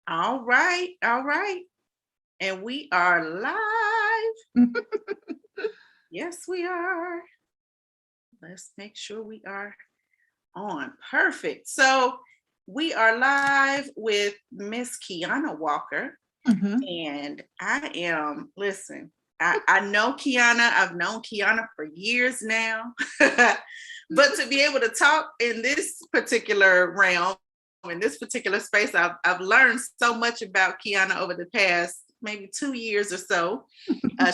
All right, all right. And we are live. Yes, we are. Let's make sure we are on. Perfect. So we are live with Miss Kionna Walker. Mhm. And I know Kionna. I've known Kionna for years now. But to be able to talk in this particular realm, in this particular space, I've learned so much about Kionna over the past maybe 2 years or so.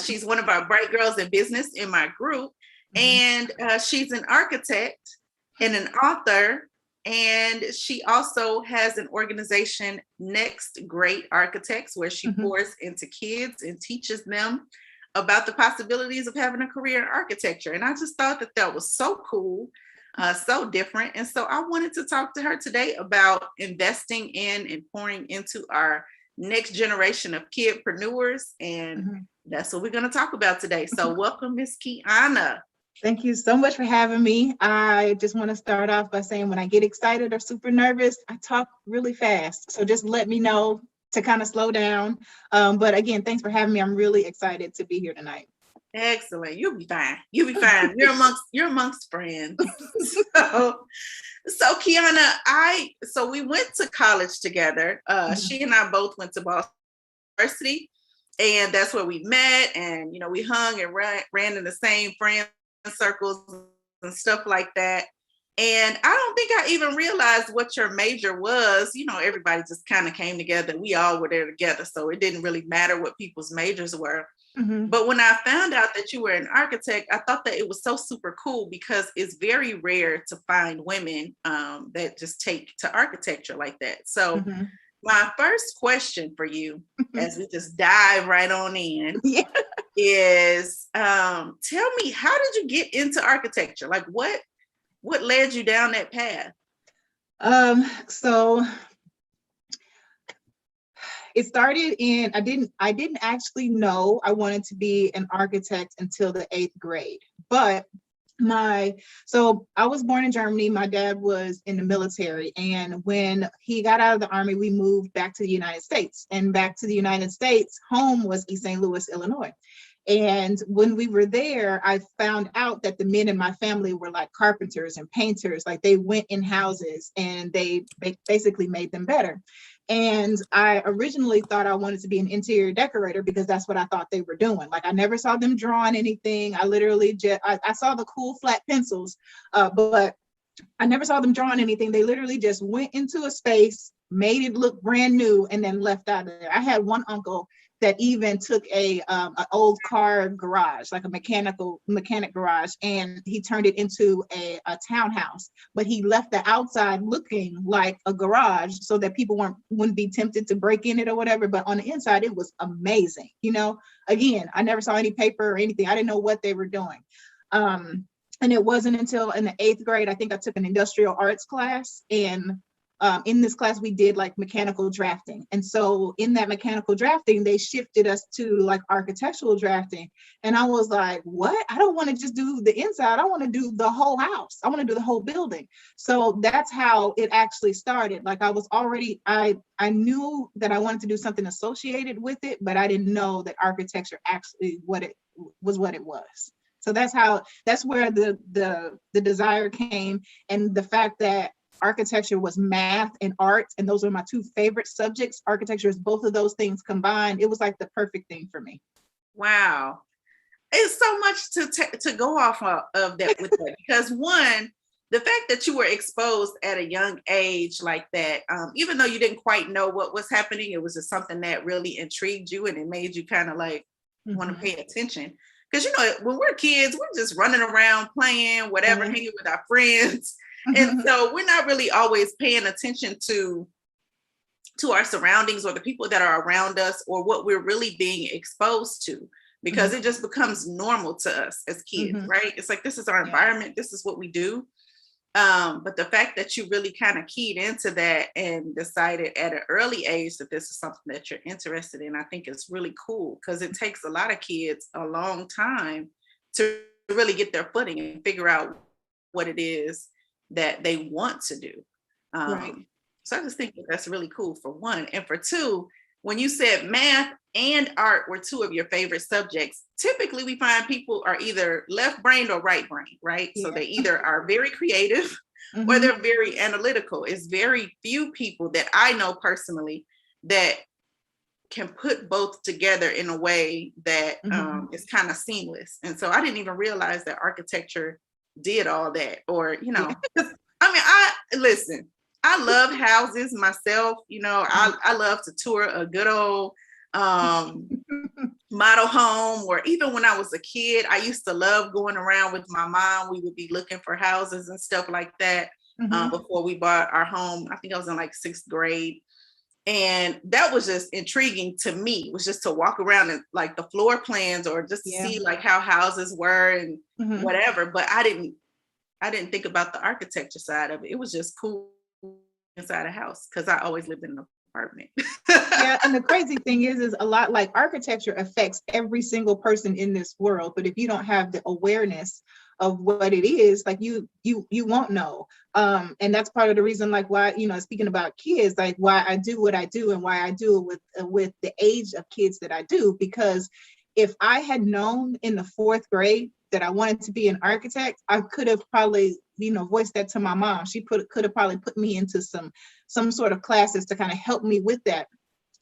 She's one of our bright girls in business in my group, Mhm. and she's an architect and an author. And she also has an organization, Next Great Architects, where she Mhm. pours into kids and teaches them about the possibilities of having a career in architecture. And I just thought that that was so cool, so different. And so I wanted to talk to her today about investing in and pouring into our next generation of kidpreneurs. And Mhm. that's what we're going to talk about today. So welcome, Miss Kionna. Thank you so much for having me. I just want to start off by saying when I get excited or super nervous, I talk really fast. So just let me know to kind of slow down. But again, thanks for having me. I'm really excited to be here tonight. Excellent. You'll be fine. You'll be fine. You're amongst friends. So so Kionna, so we went to college together. Mhm. She and I both went to Boston University, and that's where we met. And we hung and ran in the same friend circles and stuff like that. And I don't think I even realized what your major was. Everybody just kind of came together. We all were there together, so it didn't really matter what people's majors were. Mhm. But when I found out that you were an architect, I thought that it was so super cool because it's very rare to find women that just take to architecture like that. So, Mhm. my first question for you, as we just dive right on in, Yeah. is tell me, how did you get into architecture? Like, what led you down that path? So it started in I didn't actually know I wanted to be an architect until the 8th grade. But my so I was born in Germany. My dad was in the military, and when he got out of the army, we moved back to the United States. And back to the United States, home was East St. Louis, Illinois. And when we were there, I found out that the men in my family were like carpenters and painters. Like they went in houses and they basically made them better. And I originally thought I wanted to be an interior decorator because that's what I thought they were doing. Like I never saw them drawing anything. I literally just I saw the cool flat pencils, but I never saw them drawing anything. They literally just went into a space, made it look brand new, and then left out of there. I had one uncle that even took an old car garage, like a mechanic garage, and he turned it into a townhouse. But he left the outside looking like a garage so that people wouldn't be tempted to break in it or whatever. But on the inside, it was amazing. Again, I never saw any paper or anything. I didn't know what they were doing. Um, and it wasn't until in the 8th grade, I think I took an industrial arts class. And in this class, we did like mechanical drafting. And so in that mechanical drafting, they shifted us to like architectural drafting. And I was like, what? I don't want to just do the inside. I want to do the whole house. I want to do the whole building. So that's how it actually started. Like I knew that I wanted to do something associated with it, but I didn't know that architecture actually what it was. So that's where the desire came, and the fact that architecture was math and art, and those are my two favorite subjects. Architecture is both of those things combined. It was like the perfect thing for me. Wow. It's so much to go off of that with that, because one, the fact that you were exposed at a young age like that, even though you didn't quite know what was happening, it was just something that really intrigued you and it made you kind of like want to Mm-hmm. pay attention. Because when we're kids, we're just running around playing, whatever, Mm-hmm. hanging with our friends, and Mm-hmm. so we're not really always paying attention to our surroundings or the people that are around us or what we're really being exposed to, because it just becomes normal to us as kids, Mm-hmm. right? It's like, this is our Yeah. environment, this is what we do. But the fact that you really kind of keyed into that and decided at an early age that this is something that you're interested in, I think it's really cool, because it takes a lot of kids a long time to really get their footing and figure out what it is that they want to do. Right. Um, So I just think that's really cool for one. And for two, when you said math and art were two of your favorite subjects, typically we find people are either left brained or right brained, right? Yeah. So they either are very creative or they're very analytical. It's very few people that I know personally that can put both together in a way that is kind of seamless. And so I didn't even realize that architecture did all that, or, you know, I mean, listen, I love houses myself. You know, I love to tour a good old model home, or even when I was a kid, I used to love going around with my mom. We would be looking for houses and stuff like that before we bought our home. I think I was in like 6th grade. And that was just intriguing to me. It was just to walk around and like the floor plans, or just to see like how houses were and whatever. But I didn't think about the architecture side of it. It was just cool inside a house because I always lived in an apartment. Yeah, and the crazy thing is a lot like architecture affects every single person in this world. But if you don't have the awareness of what it is, like you won't know. And that's part of the reason, like why, you know, speaking about kids, like why I do what I do and why I do it with the age of kids that I do. Because if I had known in the 4th grade that I wanted to be an architect, I could have probably, you know, voiced that to my mom. She could have probably put me into some sort of classes to kind of help me with that.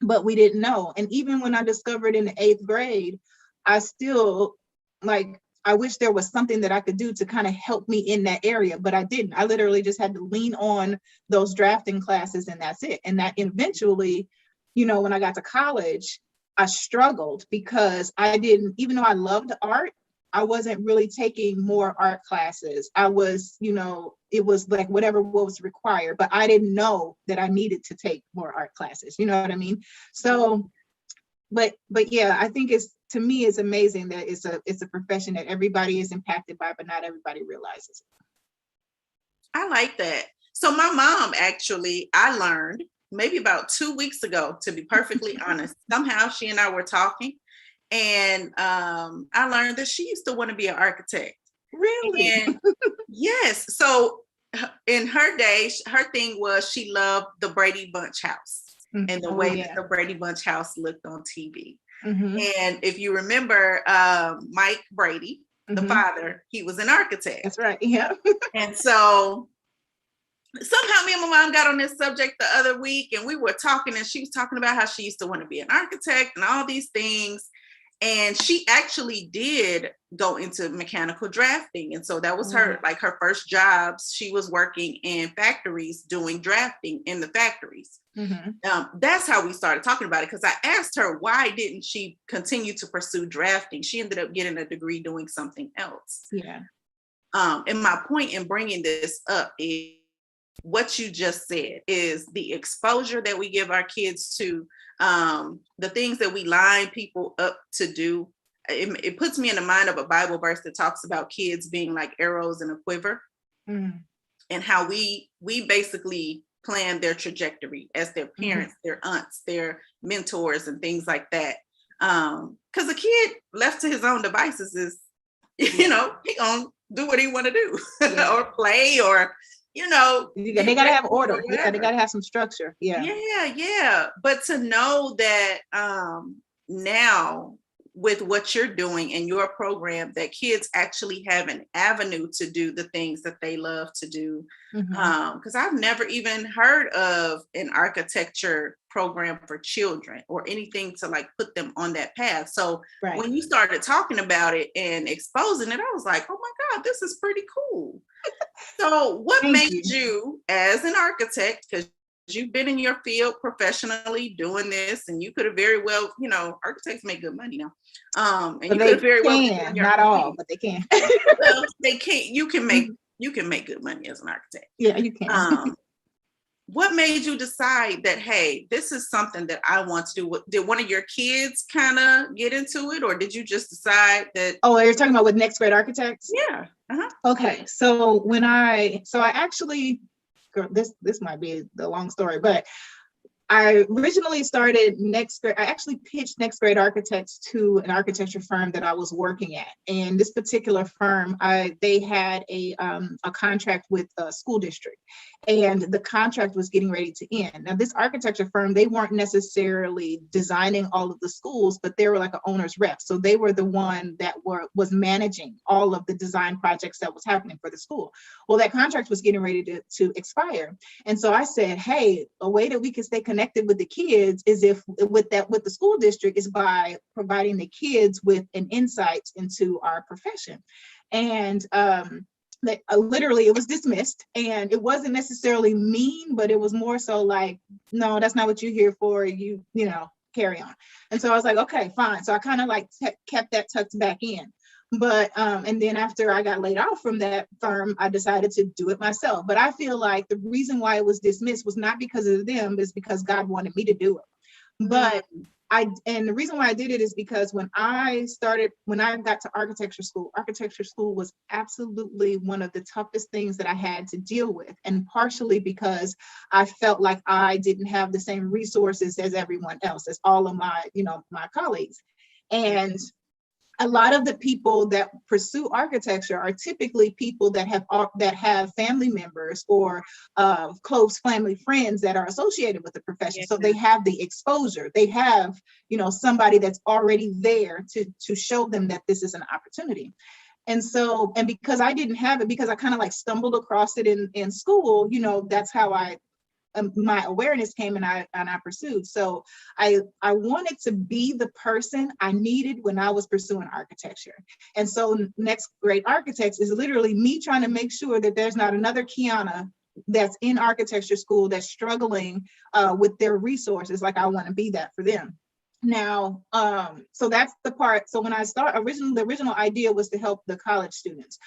But we didn't know. And even when I discovered in the 8th grade, I still like, I wish there was something that I could do to kind of help me in that area, but I didn't. I literally just had to lean on those drafting classes, and that's it. And that eventually, you know, when I got to college, I struggled because I didn't, even though I loved art, I wasn't really taking more art classes. I was, you know, it was like whatever was required, but I didn't know that I needed to take more art classes. You know what I mean? So, but yeah, I think to me, it's amazing that it's a profession that everybody is impacted by, but not everybody realizes it. I like that. So my mom, actually, I learned maybe about 2 weeks ago, to be perfectly honest. Somehow she and I were talking, and I learned that she used to want to be an architect. Really? And yes. So in her day, her thing was she loved the Brady Bunch house and the way that the Brady Bunch house looked on TV. And if you remember Mike Brady, the father, he was an architect. That's right. Yeah. And so somehow me and my mom got on this subject the other week, and we were talking, and she was talking about how she used to want to be an architect and all these things. And she actually did go into mechanical drafting. And so that was her first jobs. She was working in factories doing drafting in the factories. That's how we started talking about it, because I asked her, why didn't she continue to pursue drafting? She ended up getting a degree doing something else. Yeah. And my point in bringing this up is what you just said, is the exposure that we give our kids to the things that we line people up to do. It puts me in the mind of a Bible verse that talks about kids being like arrows in a quiver, and how we basically plan their trajectory as their parents, their aunts, their mentors, and things like that. Because a kid left to his own devices is, you know, he gonna do what he want to do, or play, or, you know, they gotta have order. They gotta have some structure. Yeah. But to know that now with what you're doing in your program, that kids actually have an avenue to do the things that they love to do. Because I've never even heard of an architecture program for children or anything to like put them on that path. So when you started talking about it and exposing it, I was like, oh my God, this is pretty cool. So what made you as an architect, because you've been in your field professionally doing this, and you could have very well, you know, architects make good money now. And you could have very well, not all, but they can. Well, they can't. You can make good money as an architect. Yeah, you can. What made you decide that, hey, this is something that I want to do? Did one of your kids kind of get into it, or did you just decide that? Oh, you're talking about with next grade architects? Yeah. Okay, so I actually, girl, this might be the long story, but I originally started next grade. I actually pitched next grade architects to an architecture firm that I was working at. And this particular firm, they had a contract with a school district, and the contract was getting ready to end. Now, this architecture firm, they weren't necessarily designing all of the schools, but they were like an owner's rep. So they were the one that was managing all of the design projects that was happening for the school. Well, that contract was getting ready to expire. And so I said, hey, a way that we can stay connected with the kids is with the school district is by providing the kids with an insight into our profession. And that literally it was dismissed, and it wasn't necessarily mean, but it was more so like, no, that's not what you're here for. You know, carry on. And so I was like, okay, fine. So I kind of like kept that tucked back in. But and then after I got laid off from that firm, I decided to do it myself. But I feel like the reason why it was dismissed was not because of them, it's because God wanted me to do it. But and the reason why I did it is because when I got to architecture school was absolutely one of the toughest things that I had to deal with. And partially because I felt like I didn't have the same resources as everyone else, as all of my, my colleagues. And a lot of the people that pursue architecture are typically people that have family members or close family friends that are associated with the profession. Yeah. So they have the exposure. They have, somebody that's already there to show them that this is an opportunity. And so, and because I didn't have it, because I kind of like stumbled across it in school, that's how my awareness came and I pursued. So I wanted to be the person I needed when I was pursuing architecture. And so Next Great Architects is literally me trying to make sure that there's not another Kionna that's in architecture school that's struggling with their resources. Like I want to be that for them. Now, so that's the part. So when I the original idea was to help the college students,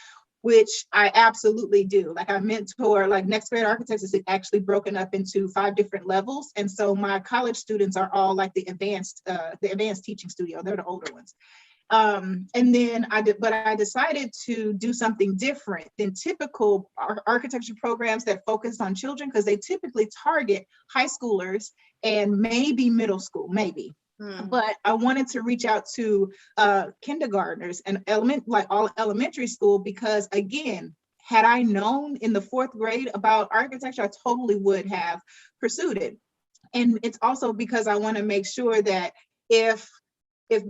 which I absolutely do. Like I mentor, like Next Grade Architects is actually broken up into 5 different levels. And so my college students are all like the advanced teaching studio. They're the older ones. And then I decided to do something different than typical architecture programs that focus on children, because they typically target high schoolers and maybe middle school, maybe. But I wanted to reach out to kindergartners and all elementary school, because again, had I known in the 4th grade about architecture, I totally would have pursued it. And it's also because I want to make sure that if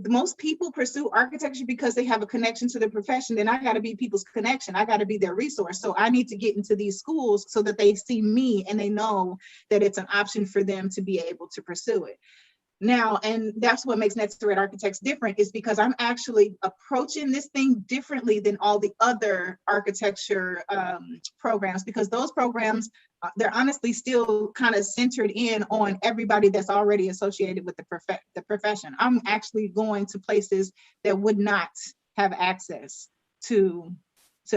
most people pursue architecture because they have a connection to the profession, then I got to be people's connection. I got to be their resource. So I need to get into these schools so that they see me and they know that it's an option for them to be able to pursue it. Now, and that's what makes Next Great Architects different, is because I'm actually approaching this thing differently than all the other architecture programs, because those programs, they're honestly still kind of centered in on everybody that's already associated with the profession. I'm actually going to places that would not have access to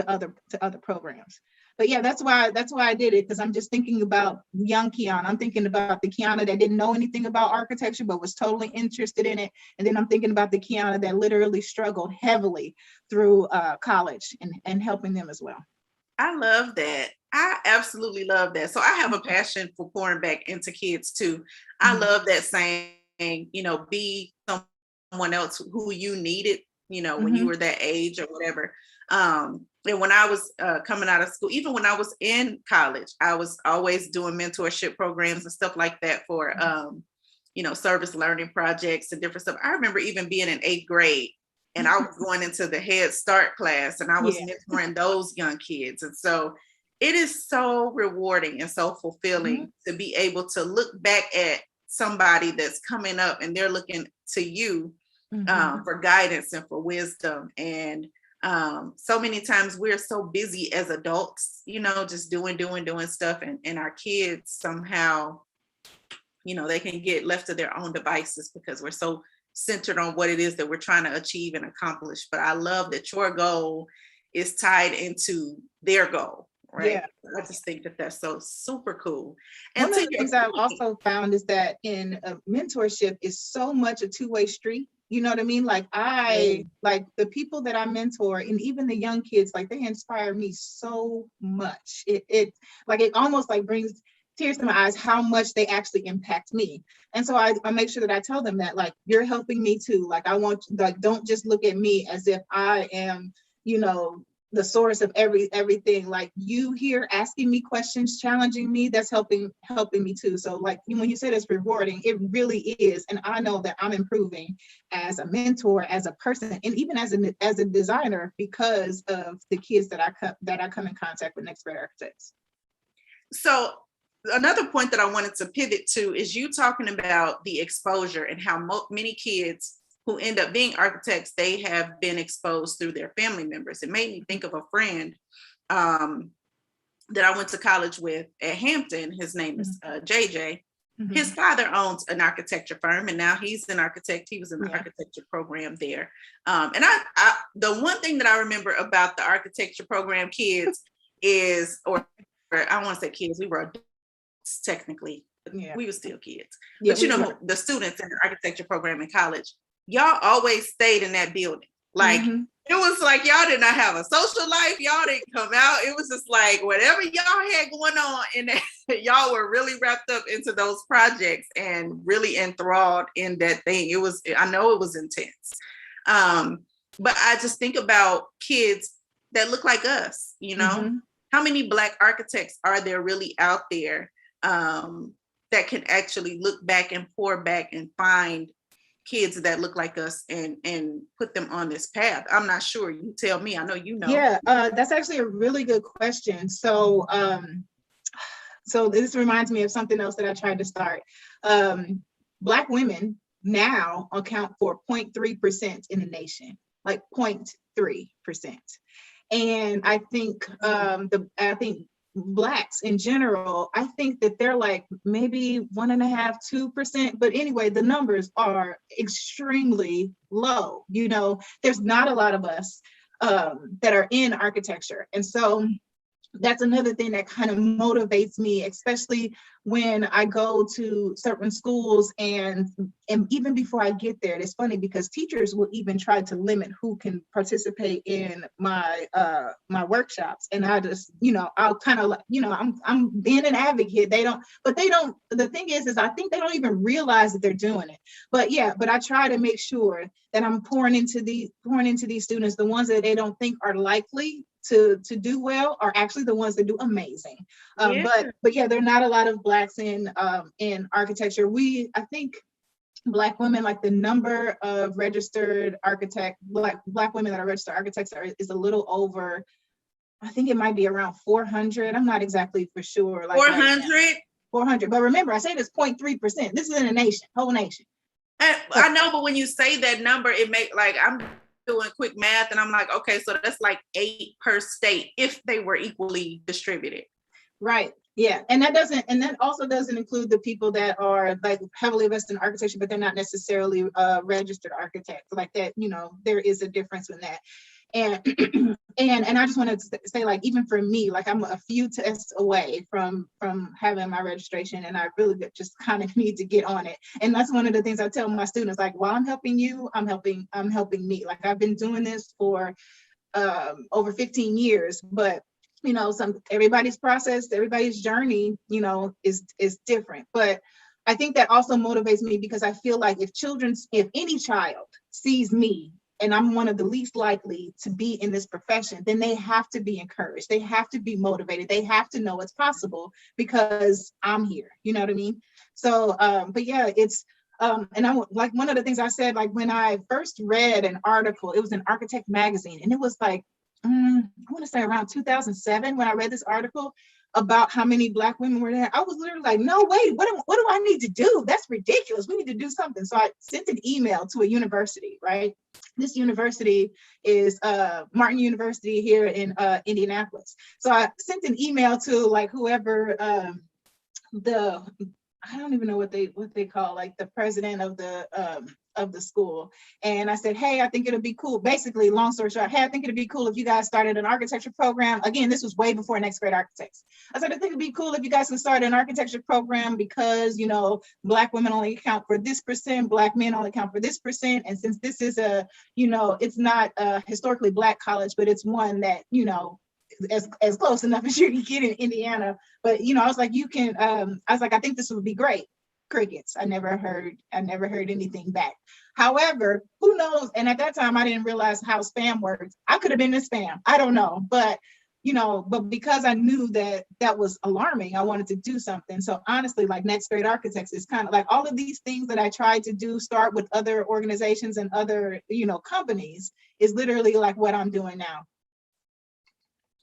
other programs. But yeah, that's why I did it, because I'm just thinking about young Kionna. I'm thinking about the Kionna that didn't know anything about architecture but was totally interested in it. And then I'm thinking about the Kionna that literally struggled heavily through college and helping them as well. I love that. I absolutely love that. So I have a passion for pouring back into kids too. I love that saying, be someone else who you needed, when you were that age or whatever. And when I was coming out of school, even when I was in college, I was always doing mentorship programs and stuff like that for, service learning projects and different stuff. I remember even being in 8th grade and I was going into the Head Start class and I was mentoring those young kids. And so it is so rewarding and so fulfilling to be able to look back at somebody that's coming up and they're looking to you for guidance and for wisdom. And so many times we're so busy as adults, just doing stuff, and our kids somehow, they can get left to their own devices because we're so centered on what it is that we're trying to achieve and accomplish. But I love that your goal is tied into their goal, right? Yeah. I just think that that's so super cool. And one of the things I've also found is that in mentorship is so much a two-way street. You know what I mean? Like like the people that I mentor and even the young kids, like they inspire me so much. It almost like brings tears to my eyes how much they actually impact me. And so I make sure that I tell them that, like, you're helping me too. Like, I want, like, don't just look at me as if I am, you know, the source of everything. Like, you here asking me questions, challenging me, that's helping me too. So like, when you say it's rewarding, it really is. And I know that I'm improving as a mentor, as a person, and even as a designer, because of the kids that I come in contact with next grade architects. So another point that I wanted to pivot to is you talking about the exposure and how many kids who end up being architects, they have been exposed through their family members. It made me think of a friend that I went to college with at Hampton. His name is JJ. Mm-hmm. His father owns an architecture firm, and now he's an architect. He was in the architecture program there. And I the one thing that I remember about the architecture program kids is, or I don't want to say kids, we were adults technically. We were still kids. But you know, the students in the architecture program in college, y'all always stayed in that building. Like, it was like y'all did not have a social life. Y'all didn't come out. It was just like whatever y'all had going on, and y'all were really wrapped up into those projects and really enthralled in that thing. It was, I know it was intense. But I just think about kids that look like us, you know, how many Black architects are there really out there that can actually look back and pour back and find kids that look like us and put them on this path? I'm not sure. You tell me. I know you know. Yeah, that's actually a really good question. So, so this reminds me of something else that I tried to start. Black women now account for 0.3% in the nation, like 0.3%. And I think Blacks in general, I think that they're like maybe 1.5%, 2%. But anyway, the numbers are extremely low. You know, there's not a lot of us that are in architecture. And so that's another thing that kind of motivates me, especially when I go to certain schools, and even before I get there. It's funny because teachers will even try to limit who can participate in my my workshops, and I just, you know, I'll kind of like, you know, I'm being an advocate. The thing is I think they don't even realize that they're doing it. But I try to make sure that I'm pouring into these students. The ones that they don't think are likely to do well are actually the ones that do amazing. But yeah, there are not a lot of Blacks in architecture. I think Black women, like the number of registered Black women that are registered architects is a little over, I think it might be around 400. I'm not exactly for sure. Like 400? Right, 400. But remember, I said it's 0.3%. This is in a nation, whole nation. I know, but when you say that number, it make like, I'm doing quick math and I'm like, okay, so that's like 8 per state if they were equally distributed. Right. Yeah. And that also doesn't include the people that are like heavily invested in architecture, but they're not necessarily registered architects like that. You know, there is a difference in that. And and I just wanted to say, like, even for me, like, I'm a few tests away from having my registration, and I really just kind of need to get on it. And that's one of the things I tell my students, like, while I'm helping you, I'm helping me. Like, I've been doing this for over 15 years, but you know, everybody's process, everybody's journey, you know, is different. But I think that also motivates me because I feel like if any child sees me and I'm one of the least likely to be in this profession, then they have to be encouraged. They have to be motivated. They have to know it's possible because I'm here. You know what I mean? So, but yeah, it's, and I like one of the things I said, like when I first read an article, it was an Architect magazine, and it was like, I want to say around 2007 when I read this article about how many Black women were there. I was literally like, no, wait, what do I need to do? That's ridiculous. We need to do something. So I sent an email to a university, right? This university is Martin University here in Indianapolis. So I sent an email to like whoever I don't even know what they call, like the president of the school. And I said, hey, I think it'll be cool. Basically, long story short, hey, I think it'd be cool if you guys started an architecture program. Again, this was way before next grade architects. I said, I think it'd be cool if you guys can start an architecture program because, you know, Black women only account for this percent, Black men only account for this percent. And since this is a, you know, it's not a historically Black college, but it's one that, you know, as close enough as you can get in Indiana. But I was like, I think this would be great. Crickets. I never heard anything back. However, who knows? And at that time, I didn't realize how spam works. I could have been in spam. I don't know. But but because I knew that was alarming, I wanted to do something. So honestly, like Next Grade Architects is kind of like all of these things that I tried to do, start with other organizations and other, companies, is literally like what I'm doing now.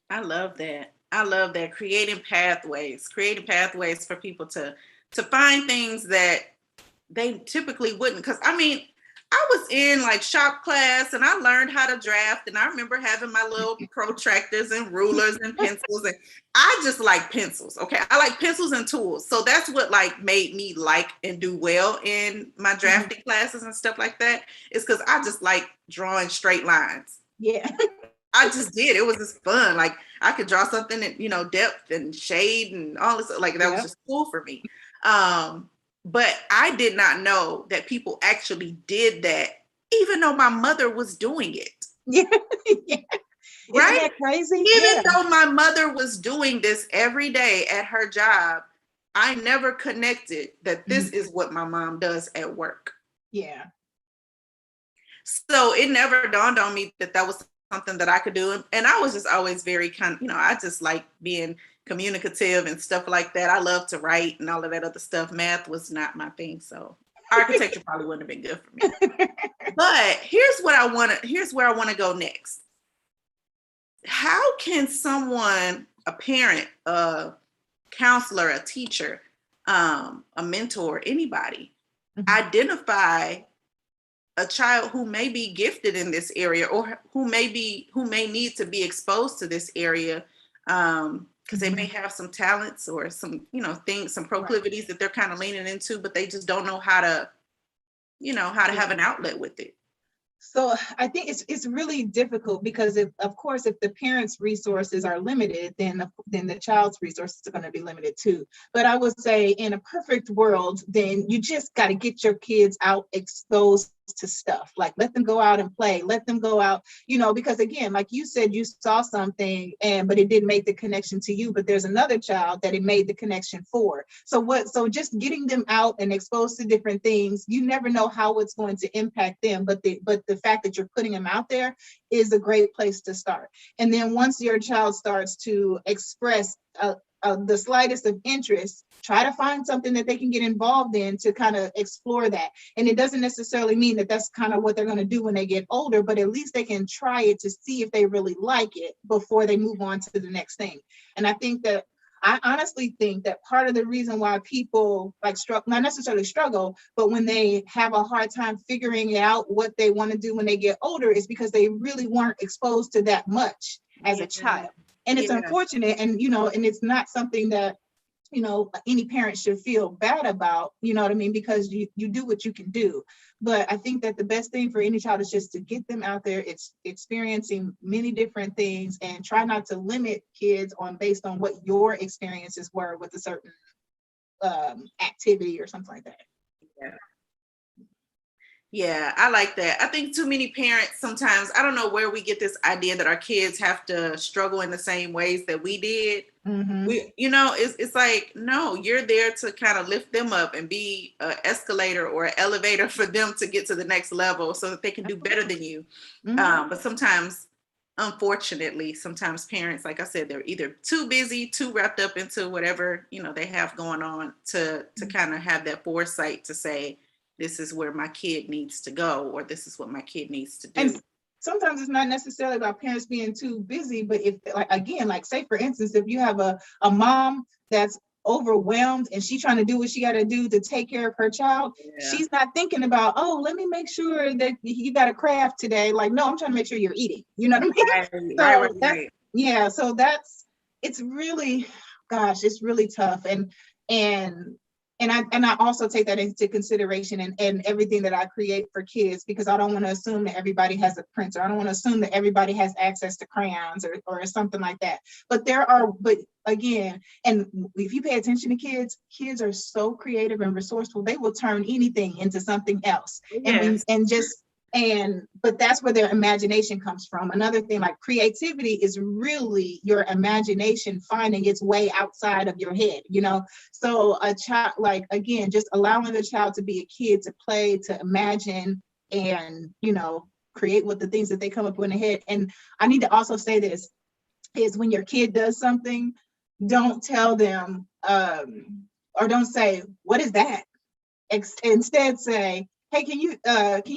I love that. I love that. Creating pathways for people to find things that they typically wouldn't. Because I was in like shop class and I learned how to draft, and I remember having my little protractors and rulers and pencils, and I just like pencils. Okay. I like pencils and tools. So that's what like made me like and do well in my drafting classes and stuff like that, is because I just like drawing straight lines. Yeah. I just did. It was just fun. Like I could draw something in, depth and shade and all this, like that was just cool for me. But I did not know that people actually did that, even though my mother was doing it. Yeah. Yeah. Right? Isn't that crazy? Even though my mother was doing this every day at her job, I never connected that this is what my mom does at work. Yeah. So it never dawned on me that was something that I could do. And I was just always very I just like being communicative and stuff like that. I love to write and all of that other stuff. Math was not my thing. So architecture probably wouldn't have been good for me. But here's where I want to go next. How can someone, a parent, a counselor, a teacher, a mentor, anybody, identify a child who may be gifted in this area, or who may need to be exposed to this area, because they may have some talents or some, things, some proclivities that they're kind of leaning into, but they just don't know how to, have an outlet with it. So I think it's really difficult, because if the parents' resources are limited, then the child's resources are going to be limited too. But I would say in a perfect world, then you just got to get your kids out exposed to stuff. Like, let them go out and play, let them go out, because again, like you said, you saw something but it didn't make the connection to you, but there's another child that it made the connection for. So just getting them out and exposed to different things, you never know how it's going to impact them, but the fact that you're putting them out there is a great place to start. And then once your child starts to express the slightest of interest, try to find something that they can get involved in to kind of explore that. And it doesn't necessarily mean that that's kind of what they're going to do when they get older, but at least they can try it to see if they really like it before they move on to the next thing. And I honestly think that part of the reason why people not necessarily struggle, but when they have a hard time figuring out what they want to do when they get older, is because they really weren't exposed to that much as a child. And it's unfortunate, and and it's not something that any parent should feel bad about, what I mean, because you do what you can do. But I think that the best thing for any child is just to get them out there, it's experiencing many different things, and try not to limit kids based on what your experiences were with a certain activity or something like that. Yeah, I like that. I think too many parents sometimes, I don't know where we get this idea that our kids have to struggle in the same ways that we did. It's like, no, you're there to kind of lift them up and be an escalator or an elevator for them to get to the next level so that they can do better than you. But sometimes, unfortunately, parents, like I said, they're either too busy, too wrapped up into whatever, they have going on to kind of have that foresight to say, this is where my kid needs to go, or this is what my kid needs to do. And sometimes it's not necessarily about parents being too busy, but if, say for instance, if you have a mom that's overwhelmed and she's trying to do what she got to do to take care of her child, she's not thinking about, let me make sure that you got a craft today. Like, no, I'm trying to make sure you're eating. You know what I mean? Right. Yeah. So it's really, it's really tough. And I also take that into consideration and everything that I create for kids, because I don't want to assume that everybody has a printer. I don't want to assume that everybody has access to crayons or something like that. But again, and if you pay attention to kids are so creative and resourceful, they will turn anything into something else. Yes. And just But that's where their imagination comes from. Another thing, like creativity is really your imagination finding its way outside of your head, you know? So a child, like, again, just allowing the child to be a kid, to play, to imagine, and, you know, create with the things that they come up with in their head. And I need to also say this, is when your kid does something, don't tell them, or don't say, what is that? Instead say, hey, can you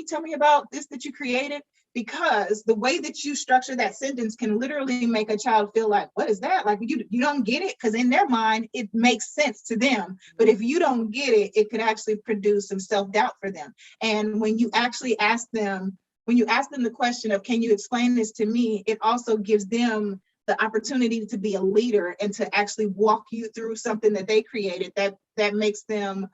tell me about this that you created? Because the way that you structure that sentence can literally make a child feel like, what is that? Like, you don't get it, because in their mind, it makes sense to them. But if you don't get it, it could actually produce some self-doubt for them. And when you actually ask them, the question of, can you explain this to me? It also gives them the opportunity to be a leader and to actually walk you through something that they created, that makes them,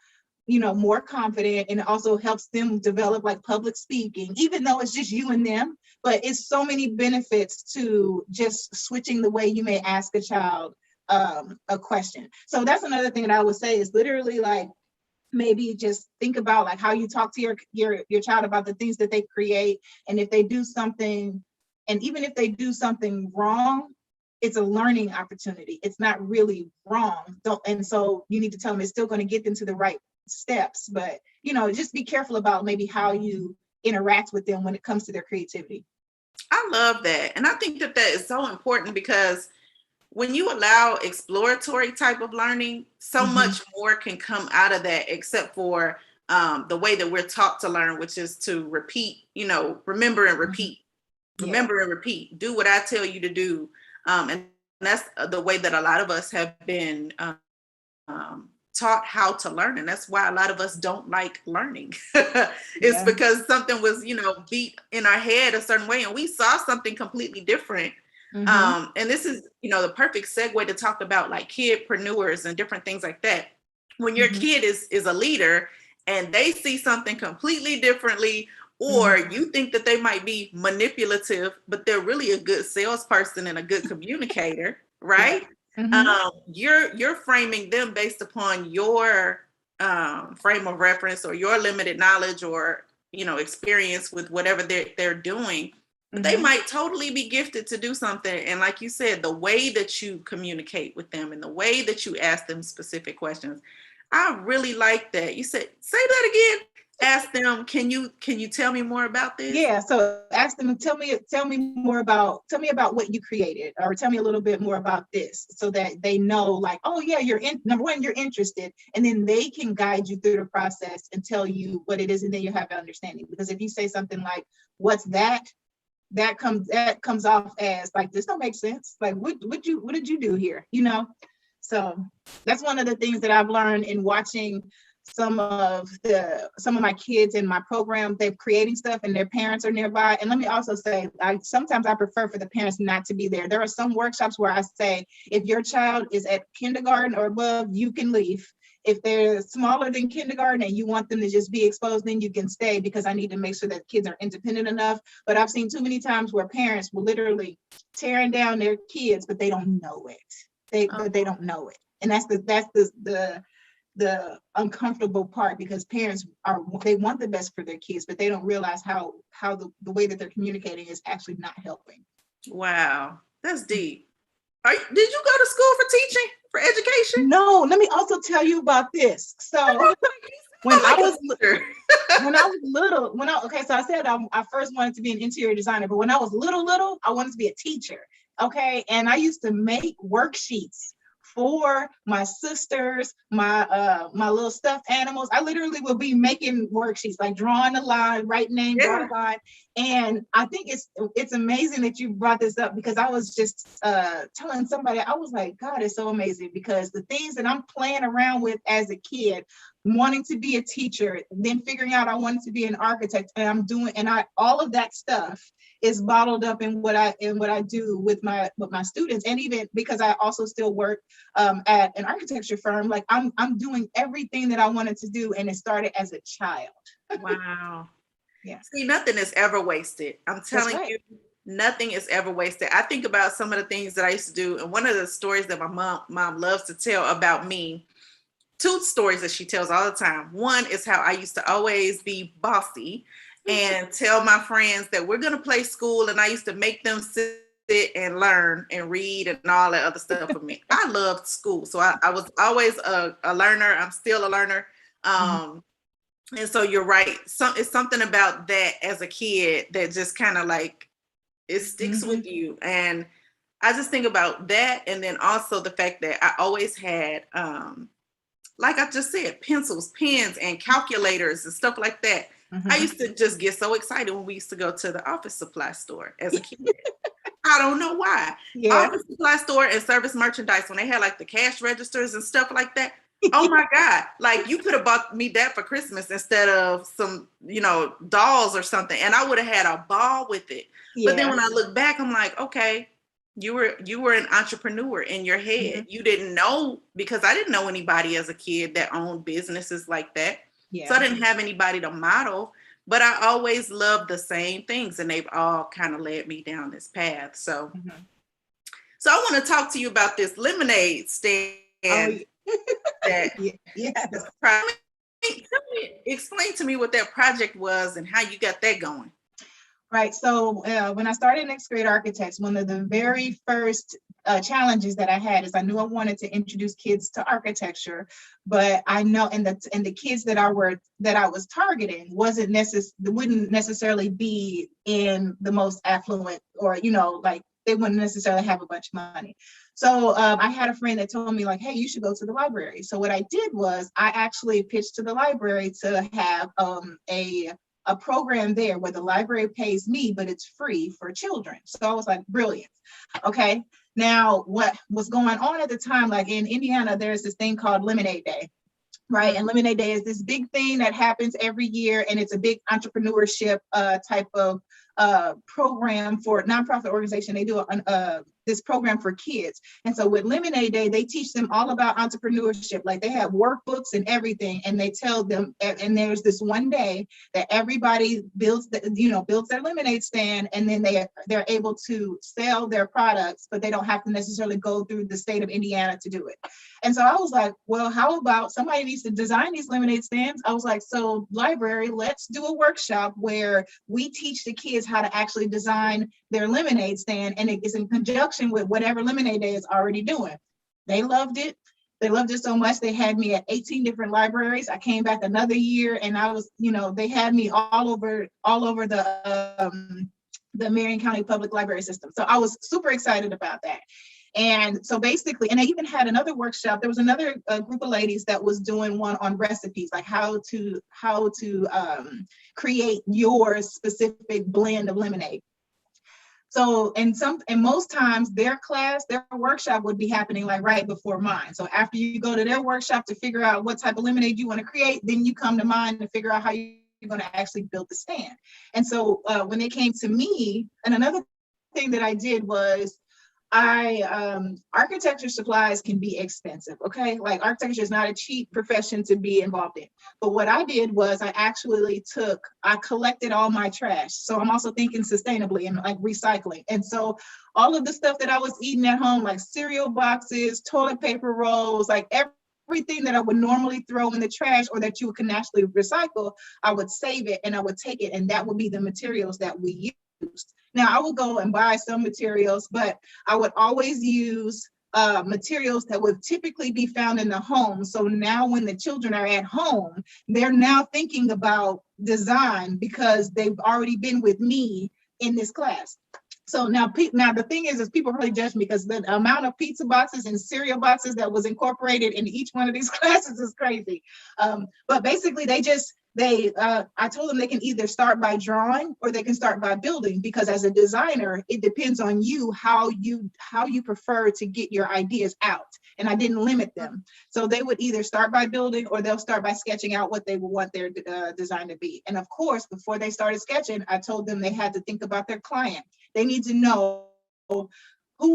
you know, more confident, and it also helps them develop like public speaking, even though it's just you and them. But it's so many benefits to just switching the way you may ask a child a question. So that's another thing that I would say is literally like, maybe just think about like how you talk to your child about the things that they create. And if they do something, and even if they do something wrong, it's a learning opportunity. It's not really wrong. And so you need to tell them it's still going to get them to the right steps. But, you know, just be careful about maybe how you interact with them when it comes to their creativity. I love that. And I think that is so important, because when you allow exploratory type of learning, so much more can come out of that, except for the way that we're taught to learn, which is to repeat, you know, remember and repeat, remember and repeat, do what I tell you to do. And that's the way that a lot of us have been taught how to learn. And that's why a lot of us don't like learning. It's because something was, you know, beat in our head a certain way, and we saw something completely different. And this is, you know, the perfect segue to talk about like kidpreneurs and different things like that. When your kid is a leader and they see something completely differently, or you think that they might be manipulative, but they're really a good salesperson and a good communicator, right? You're framing them based upon your frame of reference, or your limited knowledge, or, you know, experience with whatever they're doing. But they might totally be gifted to do something. And like you said, the way that you communicate with them and the way that you ask them specific questions, I really like that. You said, say that again. Ask them, can you tell me more about this? Yeah, so ask them, tell me about what you created, or tell me a little bit more about this, so that they know, like, oh yeah, number one, you're interested, and then they can guide you through the process and tell you what it is, and then you have an understanding. Because if you say something like, what's that? That comes off as like, this don't make sense. Like, what did you do here? You know? So that's one of the things that I've learned in watching some of my kids in my program. They're creating stuff and their parents are nearby. And let me also say, sometimes I prefer for the parents not to be there. There are some workshops where I say, if your child is at kindergarten or above, you can leave. If they're smaller than kindergarten and you want them to just be exposed, then you can stay, because I need to make sure that kids are independent enough. But I've seen too many times where parents will literally tearing down their kids, but they don't know it. But they don't know it. And that's the uncomfortable part, because parents they want the best for their kids, but they don't realize how the way that they're communicating is actually not helping. Wow, that's deep. Did you go to school for teaching, for education? No, let me also tell you about this. So when I was little, so I said I first wanted to be an interior designer, but when I was little, I wanted to be a teacher. Okay, and I used to make worksheets for my sisters, my little stuffed animals. I literally would be making worksheets, like drawing a line, write name, draw a line. And I think it's amazing that you brought this up, because I was just telling somebody, I was like, God, it's so amazing, because the things that I'm playing around with as a kid, wanting to be a teacher, then figuring out I wanted to be an architect, and all of that stuff is bottled up in what I do with my students. And even because I also still work at an architecture firm, like I'm doing everything that I wanted to do, and it started as a child. Wow. Yeah. See, nothing is ever wasted. I'm telling you, nothing is ever wasted. I think about some of the things that I used to do, and one of the stories that my mom loves to tell about me, two stories that she tells all the time. One is how I used to always be bossy and tell my friends that we're going to play school. And I used to make them sit and learn and read and all that other stuff for me. I loved school. So I was always a learner. I'm still a learner. And so you're right. It's something about that as a kid that just kind of like, it sticks with you. And I just think about that. And then also the fact that I always had, like I just said, pencils, pens, and calculators and stuff like that. I used to just get so excited when we used to go to the office supply store as a kid. I don't know why. Office supply store and service merchandise, when they had like the cash registers and stuff like that. Oh my God. Like you could have bought me that for Christmas instead of some, dolls or something. And I would have had a ball with it. But then when I look back, I'm like, okay, you were an entrepreneur in your head. You didn't know, because I didn't know anybody as a kid that owned businesses like that. So I didn't have anybody to model, but I always loved the same things, and they've all kind of led me down this path. So, so I want to talk to you about this lemonade stand. Explain to me what that project was and how you got that going. Right. So when I started Next Grade Architects, one of the very first challenges that I had is I knew I wanted to introduce kids to architecture, but I know and the kids that I was targeting wouldn't necessarily be in the most affluent, or like they wouldn't necessarily have a bunch of money. So I had a friend that told me like, hey, you should go to the library. So what I did was I actually pitched to the library to have a program there where the library pays me, but it's free for children. So I was like, brilliant. Okay. Now, what was going on at the time, like in Indiana, there's this thing called Lemonade Day, right? And Lemonade Day is this big thing that happens every year, and it's a big entrepreneurship type of program for nonprofit organization. They do this program for kids. And so with Lemonade Day, they teach them all about entrepreneurship. Like they have workbooks and everything, and they tell them, and there's this one day that everybody builds their lemonade stand, and then they're able to sell their products, but they don't have to necessarily go through the state of Indiana to do it. And so I was like, well, how about somebody needs to design these lemonade stands? I was like, so library, let's do a workshop where we teach the kids how to actually design their lemonade stand, and it is in conjunction with whatever Lemonade Day is already doing. They loved it. They loved it so much they had me at 18 different libraries. I came back another year, and I was, they had me all over the Marion County Public Library system. So I was super excited about that. And so basically, and I even had another workshop. There was another group of ladies that was doing one on recipes, like how to create your specific blend of lemonade. So, and most times their workshop would be happening like right before mine. So after you go to their workshop to figure out what type of lemonade you want to create, then you come to mine to figure out how you're going to actually build the stand. And so when they came to me, and another thing that I did was architecture supplies can be expensive, okay? Like architecture is not a cheap profession to be involved in. But what I did was I collected all my trash. So I'm also thinking sustainably and like recycling. And so all of the stuff that I was eating at home, like cereal boxes, toilet paper rolls, like everything that I would normally throw in the trash or that you can actually recycle, I would save it and I would take it, and that would be the materials that we used. Now, I would go and buy some materials, but I would always use materials that would typically be found in the home. So now when the children are at home, they're now thinking about design because they've already been with me in this class. So now the thing is people really judge me because the amount of pizza boxes and cereal boxes that was incorporated in each one of these classes is crazy. But basically I told them they can either start by drawing or they can start by building, because as a designer, it depends on you how you prefer to get your ideas out. And I didn't limit them. So they would either start by building or they'll start by sketching out what they would want their design to be. And of course, before they started sketching, I told them they had to think about their client. They need to know who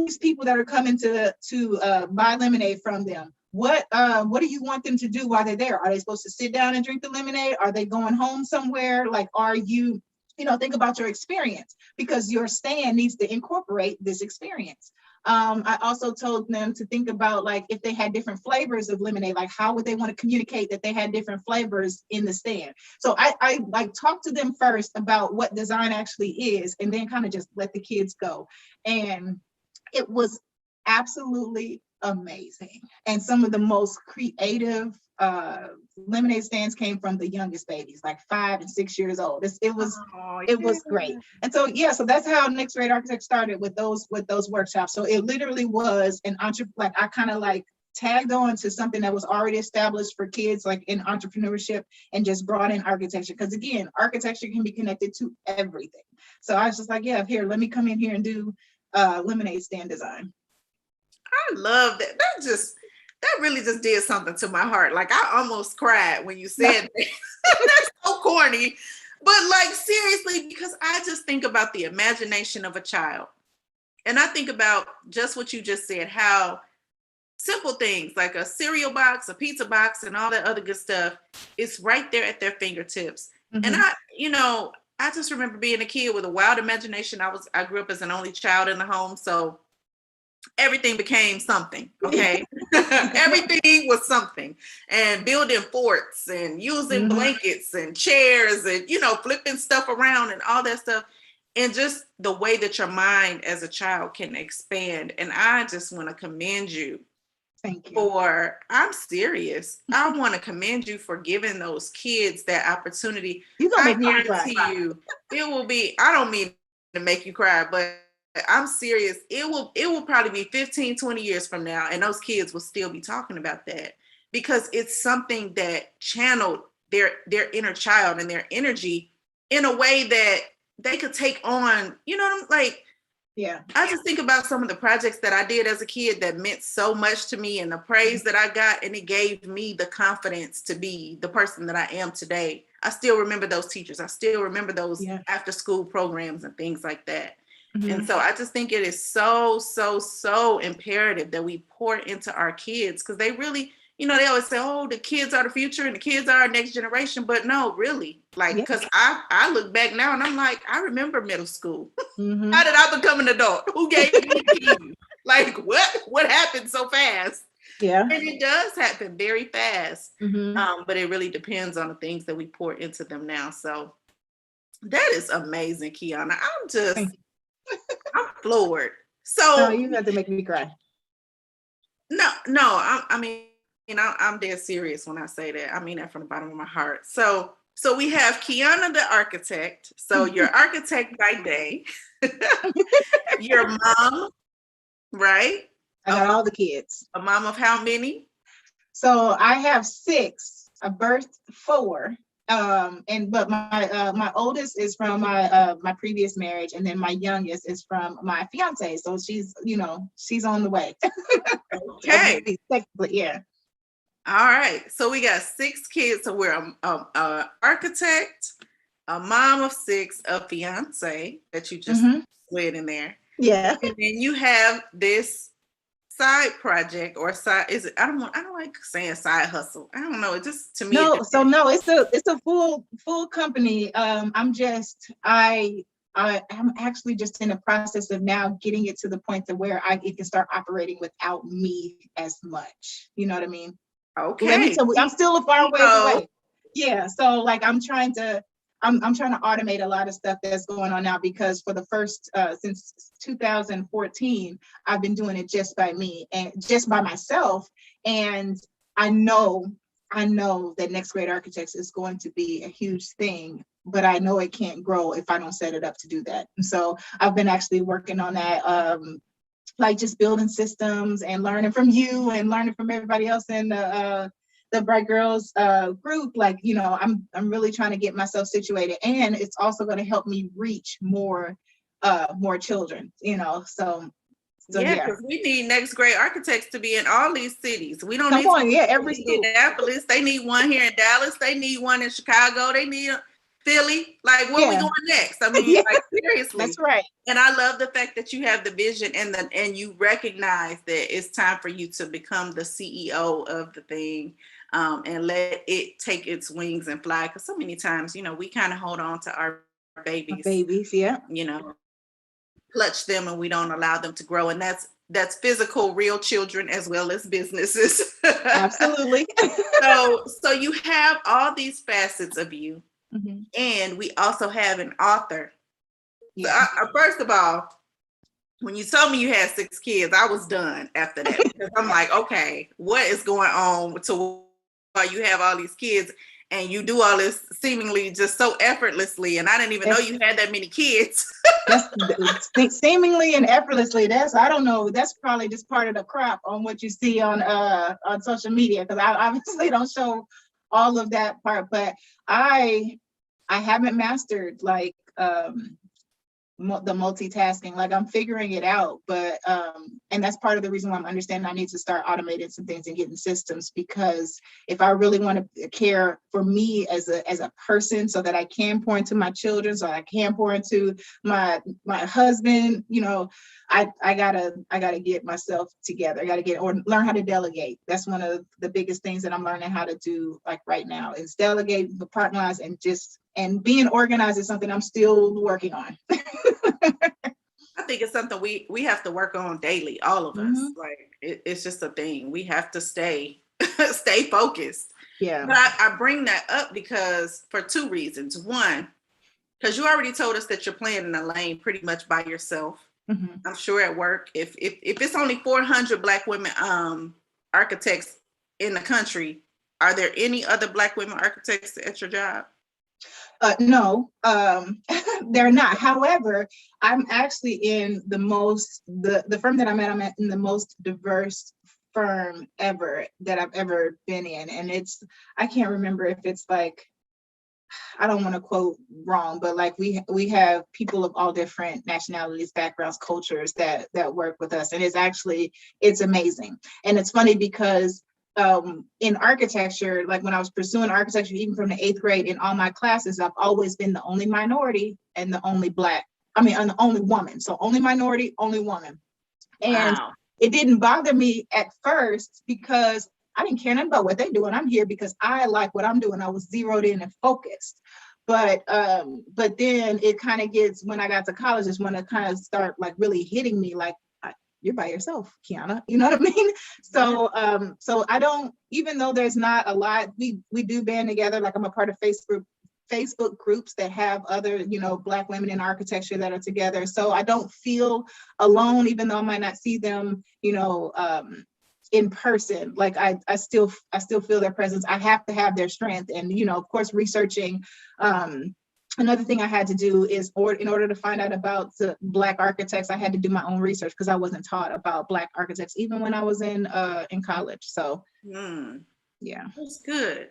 these people that are coming to buy lemonade from them. What do you want them to do while they're there? Are they supposed to sit down and drink the lemonade? Are they going home somewhere? Like, are you, think about your experience, because your stand needs to incorporate this experience. I also told them to think about like if they had different flavors of lemonade, like how would they want to communicate that they had different flavors in the stand. So I like talked to them first about what design actually is, and then kind of just let the kids go. And it was absolutely amazing. And some of the most creative lemonade stands came from the youngest babies, like 5 and 6 years old. Oh, It was yeah. great. And so yeah, so that's how Next Grade Architect started with those workshops. So it literally was an like I kind of like tagged on to something that was already established for kids, like in entrepreneurship, and just brought in architecture. Because again, architecture can be connected to everything. So I was just like, yeah, here, let me come in here and do lemonade stand design. I love that. That really just did something to my heart. Like I almost cried when you said that. That's so corny. But like seriously, because I just think about the imagination of a child. And I think about just what you just said, how simple things like a cereal box, a pizza box, and all that other good stuff, it's right there at their fingertips. Mm-hmm. And I just remember being a kid with a wild imagination. I grew up as an only child in the home, so everything became something. Okay. Everything was something, and building forts and using blankets and chairs and flipping stuff around and all that stuff, and just the way that your mind as a child can expand. And I just want to commend you. Thank you. I'm serious. I want to commend you for giving those kids that opportunity. You're gonna make me guarantee cry. you it will be, I don't mean to make you cry, but I'm serious. It will probably be 15, 20 years from now, and those kids will still be talking about that, because it's something that channeled their inner child and their energy in a way that they could take on, like, yeah. I just think about some of the projects that I did as a kid that meant so much to me, and the praise that I got, and it gave me the confidence to be the person that I am today. I still remember those teachers. I still remember those after school programs and things like that. And so I just think it is so, so, so imperative that we pour into our kids, because they really, they always say, oh, the kids are the future and the kids are our next generation. But no, really, like, because I look back now and I'm like, I remember middle school. How did I become an adult? Who gave me the keys? Like, what happened so fast? Yeah. And it does happen very fast. But it really depends on the things that we pour into them now. So that is amazing, Kionna. I'm floored. So you have to make me cry. No, I mean, I'm dead serious when I say that. I mean that from the bottom of my heart. So we have Kionna the architect. So you're architect by day. Your mom, right? I got all the kids. A mom of how many? So I have 6. I birthed 4. But my oldest is from my previous marriage, and then my youngest is from my fiance. So she's on the way. Okay. Yeah. All right. So we got 6 kids. So we're a architect, a mom of 6, a fiance that you just slid in there. Yeah. And then you have this side project or side, is it, I don't like saying side hustle. I don't know. It just, to me. No, it's a full company. I'm actually just in the process of now getting it to the point to where it can start operating without me as much. You know what I mean? Okay. I'm still a far ways away. Yeah. So like I'm trying to automate a lot of stuff that's going on now, because for the first since 2014, I've been doing it just by me and just by myself. And I know that Next Grade Architects is going to be a huge thing, but I know it can't grow if I don't set it up to do that. And so I've been actually working on that, like just building systems and learning from you and learning from everybody else in the BrightGirls group. Like, I'm really trying to get myself situated, and it's also going to help me reach more children, So yeah, because we need Next Grade Architects to be in all these cities. We don't every school. Indianapolis. They need one here in Dallas. They need one in Chicago. They need Philly. Like, where we going next? I mean, like, seriously. That's right. And I love the fact that you have the vision and you recognize that it's time for you to become the CEO of the thing, and let it take its wings and fly. Because so many times, we kind of hold on to our babies. Babies, yeah. Clutch them, and we don't allow them to grow. And that's that's physical, real children as well as businesses. Absolutely. So you have all these facets of you, Mm-hmm. and we also have an author. So Yeah. first of all, when you told me you had 6 kids, I was done after that, because I'm like, okay, what is going on to why you have all these kids and you do all this seemingly just so effortlessly, and I didn't even know you had that many kids. That's seemingly and effortlessly. I don't know. That's probably just part of the crop on what you see on social media, because I obviously don't show all of that part. But I haven't mastered like the multitasking. Like, I'm figuring it out, but and that's part of the reason why I'm understanding I need to start automating some things and getting systems, because if I really want to care for me as a person, so that I can pour into my children, so I can pour into my husband, I gotta get myself together. I gotta learn how to delegate. That's one of the biggest things that I'm learning how to do, like right now, is delegate, partnerize, and being organized is something I'm still working on. I think it's something we have to work on daily, all of us. Mm-hmm. Like it's just a thing. We have to stay focused. Yeah. But I bring that up because for 2 reasons. One, because you already told us that you're playing in a lane pretty much by yourself. Mm-hmm. I'm sure at work, if it's only 400 Black women architects in the country, are there any other Black women architects at your job? No, they're not. However, I'm actually in the firm that I'm at in the most diverse firm ever that I've ever been in. And I can't remember if it's like, I don't want to quote wrong, but like we have people of all different nationalities, backgrounds, cultures that work with us. And it's amazing. And it's funny because in architecture, like when I was pursuing architecture, even from the 8th grade, in all my classes, I've always been the only minority and the only the only woman. So only minority, only woman. And wow. It didn't bother me at first because I didn't care nothing about what they're doing. I'm here because I like what I'm doing. I was zeroed in and focused. But then it kind of gets, when I got to college, is when it kind of start like really hitting me, like, you're by yourself, Kionna. You know what I mean? So I don't, even though there's not a lot, we do band together. Like, I'm a part of Facebook groups that have other, Black women in architecture that are together. So I don't feel alone, even though I might not see them, in person. Like I still feel their presence. I have to have their strength. And, of course, researching, another thing I had to do is, in order to find out about the Black architects, I had to do my own research, because I wasn't taught about Black architects even when I was in college. So yeah, That's good.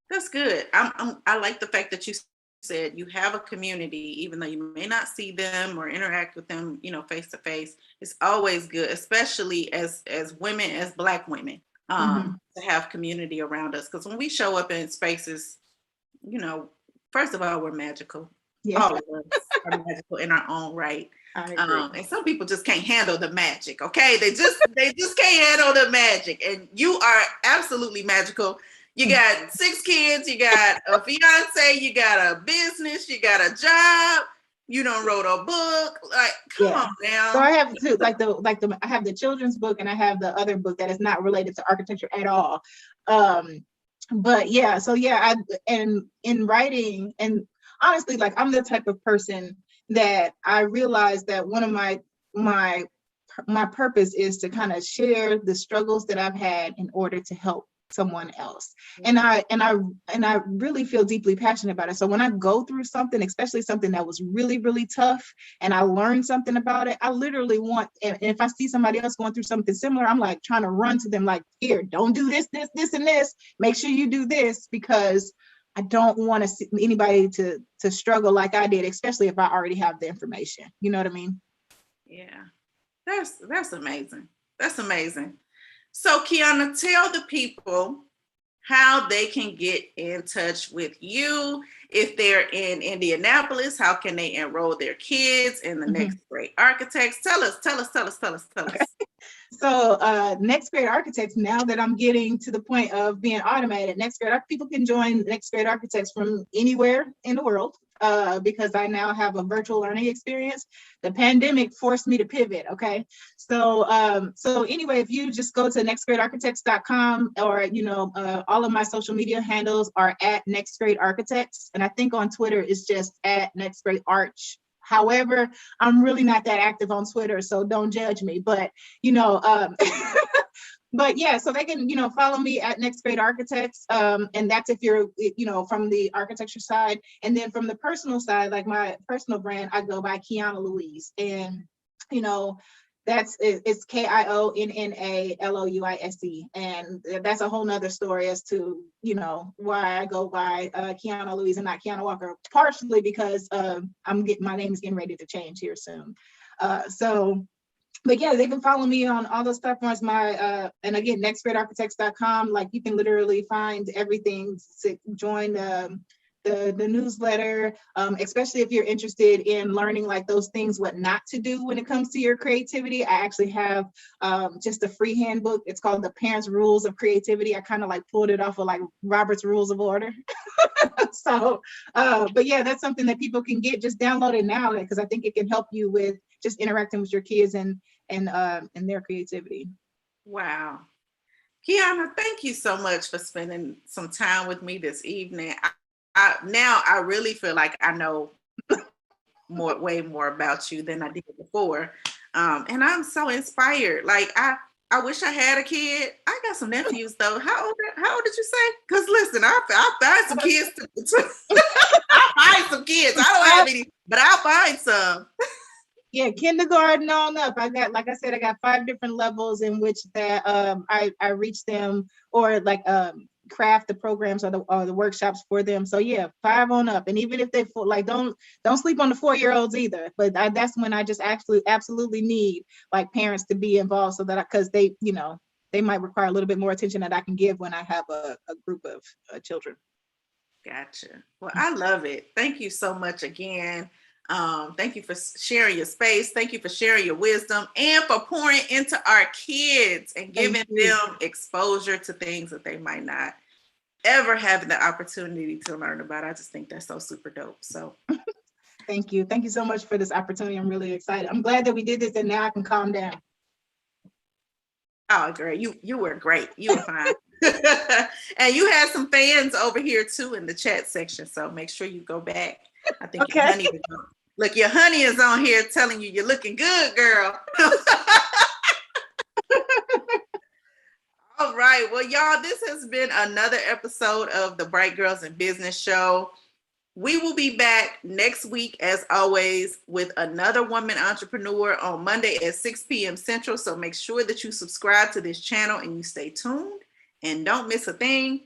That's good. I like the fact that you said you have a community, even though you may not see them or interact with them, face to face. It's always good, especially as women, as Black women, to have community around us. Because when we show up in spaces, first of all, we're magical. Yeah. All of us are magical in our own right. And some people just can't handle the magic. Okay, they just can't handle the magic. And you are absolutely magical. You got 6 kids, you got a fiance, you got a business, you got a job, you done wrote a book. Like, come on now. So I have two, I have the children's book, and I have the other book that is not related to architecture at all. But yeah, so yeah, and in writing, and honestly, like, I'm the type of person that I realized that one of my purpose is to kind of share the struggles that I've had in order to help someone else. And I really feel deeply passionate about it. So when I go through something, especially something that was really, really tough, and I learned something about it, I literally want, and if I see somebody else going through something similar, I'm like trying to run to them, like, here, don't do this, and this. Make sure you do this, because I don't want to see anybody to struggle like I did, especially if I already have the information. You know what I mean? Yeah, that's amazing. That's amazing. So, Kionna, tell the people how they can get in touch with you. If they're in Indianapolis, how can they enroll their kids in the Next Great Architects? Tell us. Okay. So Next Great Architects, now that I'm getting to the point of being automated, people can join Next Great Architects from anywhere in the world. because I now have a virtual learning experience. The pandemic forced me to pivot. Okay. So anyway, if you just go to nextgradearchitects.com, or, all of my social media handles are at Next Grade Architects. And I think on Twitter it's just at Next Grade Arch. However, I'm really not that active on Twitter, so don't judge me. But, but yeah, so they can, follow me at Next Grade Architects. And that's if you're, from the architecture side. And then from the personal side, like my personal brand, I go by Kionna Louise. And, it's KIONNALOUISE. And that's a whole nother story as to, why I go by Kionna Louise and not Kionna Walker, partially because my name is getting ready to change here soon. But yeah, they can follow me on all those platforms. And again, nextgradearchitects.com. Like, you can literally find everything to join the newsletter, especially if you're interested in learning like those things, what not to do when it comes to your creativity. I actually have just a free handbook. It's called The Parents' Rules of Creativity. I kind of like pulled it off of like Robert's Rules of Order. So, but yeah, that's something that people can get. Just download it now, because I think it can help you with just interacting with your kids and their creativity. Wow. Kionna, thank you so much for spending some time with me this evening. Now I really feel like I know way more about you than I did before. And I'm so inspired. Like, I wish I had a kid. I got some nephews though. How old did you say? Because listen, I'll find some kids. I'll find some kids. I don't have any, but I'll find some. Yeah, kindergarten on up. I got 5 different levels in which that I reach them, or like craft the programs or the workshops for them. So yeah, 5 on up. And even if they like, don't sleep on the 4-year-olds either. But that's when I just actually absolutely need like parents to be involved, so that because they might require a little bit more attention that I can give when I have a group of children. Gotcha. Well, I love it. Thank you so much again. Thank you for sharing your space. Thank you for sharing your wisdom, and for pouring into our kids and giving them exposure to things that they might not ever have the opportunity to learn about. I just think that's so super dope. So thank you. Thank you so much for this opportunity. I'm really excited. I'm glad that we did this, and now I can calm down. Oh, great. You were great. You were fine. And you had some fans over here too in the chat section. So make sure you go back. I think your honey is on here telling you you're looking good, girl. All right. Well, y'all, this has been another episode of the Bright Girls in Business Show. We will be back next week, as always, with another woman entrepreneur on Monday at 6 p.m. Central. So make sure that you subscribe to this channel and you stay tuned and don't miss a thing.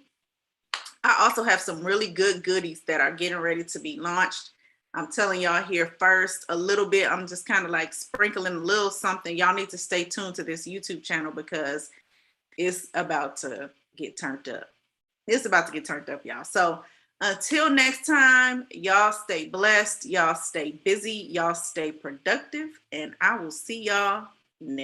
I also have some really good goodies that are getting ready to be launched. I'm telling y'all here first a little bit. I'm just kind of like sprinkling a little something. Y'all need to stay tuned to this YouTube channel, because it's about to get turned up. It's about to get turned up, y'all. So until next time, y'all stay blessed. Y'all stay busy. Y'all stay productive. And I will see y'all next